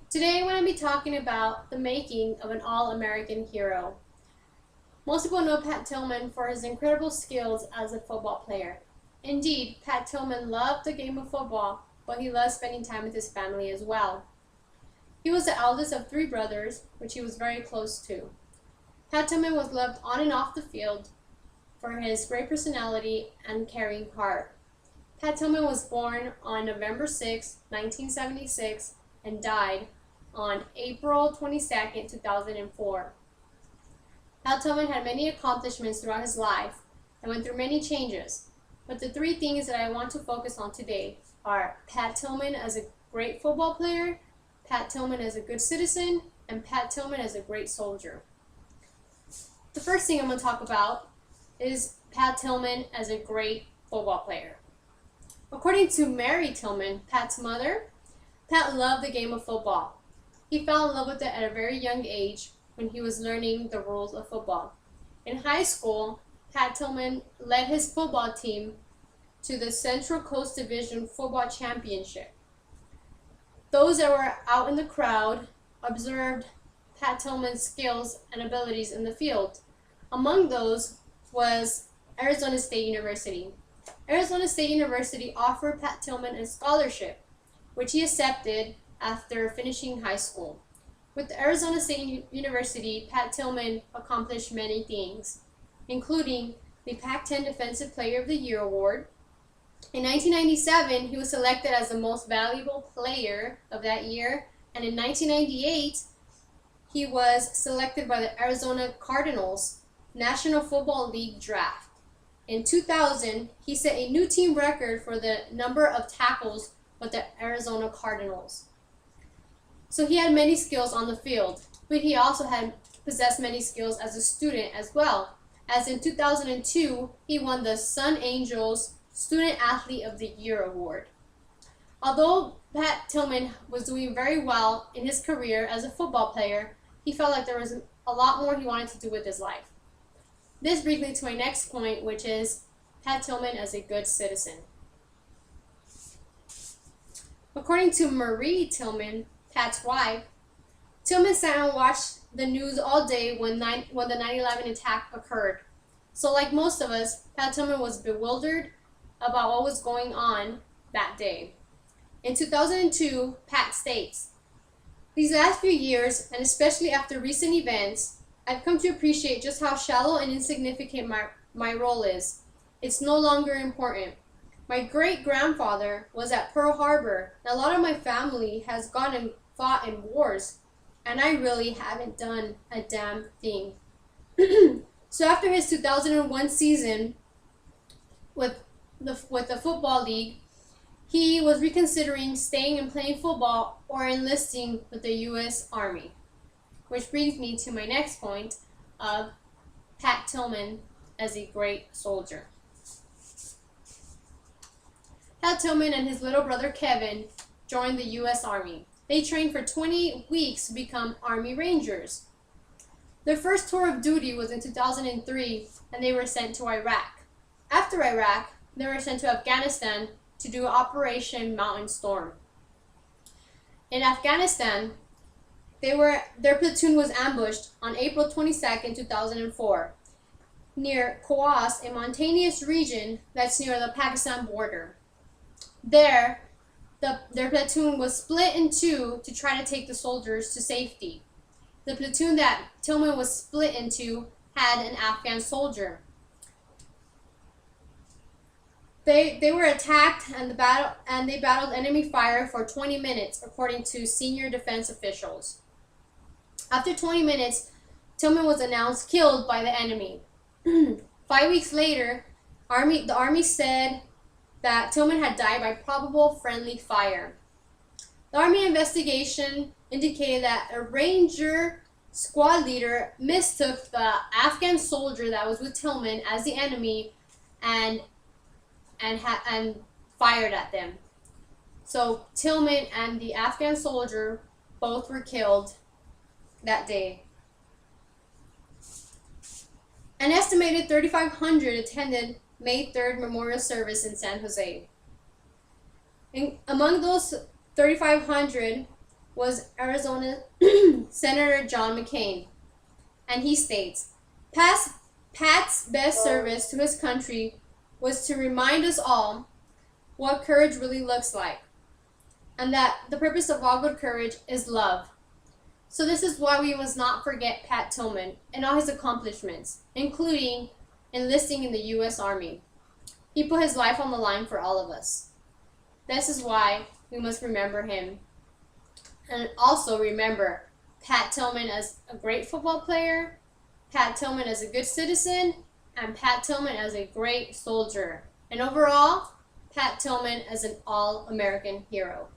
Today I'm going to be talking about the making of an all-American hero. Most people know Pat Tillman for his incredible skills as a football player. Indeed, Pat Tillman loved the game of football, but he loved spending time with his family as well. He was the eldest of three brothers, which he was very close to. Pat Tillman was loved on and off the field for his great personality and caring heart. Pat Tillman was born on November 6, 1976, and died on April 22, 2004. Pat Tillman had many accomplishments throughout his life and went through many changes, but the three things that I want to focus on today are Pat Tillman as a great football player, Pat Tillman as a good citizen, and Pat Tillman as a great soldier. The first thing I'm going to talk about is Pat Tillman as a great football player. According to Mary Tillman, Pat's mother, Pat loved the game of football. He fell in love with it at a very young age when he was learning the rules of football. In high school, Pat Tillman led his football team to the Central Coast Division Football Championship. Those that were out in the crowd observed Pat Tillman's skills and abilities in the field. Among those was Arizona State University. Arizona State University offered Pat Tillman a scholarship, which he accepted after finishing high school. With Arizona State University, Pat Tillman accomplished many things, including the Pac-10 Defensive Player of the Year award. In 1997, he was selected as the most valuable player of that year, and in 1998, he was selected by the Arizona Cardinals National Football League draft. In 2000, he set a new team record for the number of tackles with the Arizona Cardinals. So he had many skills on the field, but he also had possessed many skills as a student as well, as in 2002, he won the Sun Angels Student Athlete of the Year award. Although Pat Tillman was doing very well in his career as a football player, he felt like there was a lot more he wanted to do with his life. This brings me to my next point, which is Pat Tillman as a good citizen. According to Marie Tillman, Pat's wife, Tillman sat and watched the news all day when the 9/11 attack occurred. So like most of us, Pat Tillman was bewildered about what was going on that day. In 2002, Pat states, "These last few years, and especially after recent events, I've come to appreciate just how shallow and insignificant my role is. It's no longer important. My great-grandfather was at Pearl Harbor, and a lot of my family has gone and fought in wars, and I really haven't done a damn thing." So after his 2001 season with the Football League, he was reconsidering staying and playing football or enlisting with the U.S. Army. Which brings me to my next point of Pat Tillman as a great soldier. Pat Tillman and his little brother Kevin joined the U.S. Army. They trained for 20 weeks to become Army Rangers. Their first tour of duty was in 2003, and they were sent to Iraq. After Iraq, they were sent to Afghanistan to do Operation Mountain Storm. In Afghanistan, their platoon was ambushed on April 22, 2004, near Quas, a mountainous region that's near the Pakistan border. There, their platoon was split in two to try to take the soldiers to safety. The platoon that Tillman was split into had an Afghan soldier. They were attacked and they battled enemy fire for 20 minutes, according to senior defense officials. After 20 minutes, Tillman was announced killed by the enemy. 5 weeks later, the Army said that Tillman had died by probable friendly fire. The Army investigation indicated that a Ranger squad leader mistook the Afghan soldier that was with Tillman as the enemy and fired at them. So Tillman and the Afghan soldier both were killed that day. An estimated 3,500 attended May 3rd memorial service in San Jose. Among those 3,500 was Arizona Senator John McCain, and he states, Pat's best service to his country was to remind us all what courage really looks like, and that the purpose of all good courage is love. So this is why we must not forget Pat Tillman and all his accomplishments, including enlisting in the U.S. Army. He put his life on the line for all of us. This is why we must remember him. And also remember Pat Tillman as a great football player, Pat Tillman as a good citizen, and Pat Tillman as a great soldier. And overall, Pat Tillman as an all-American hero.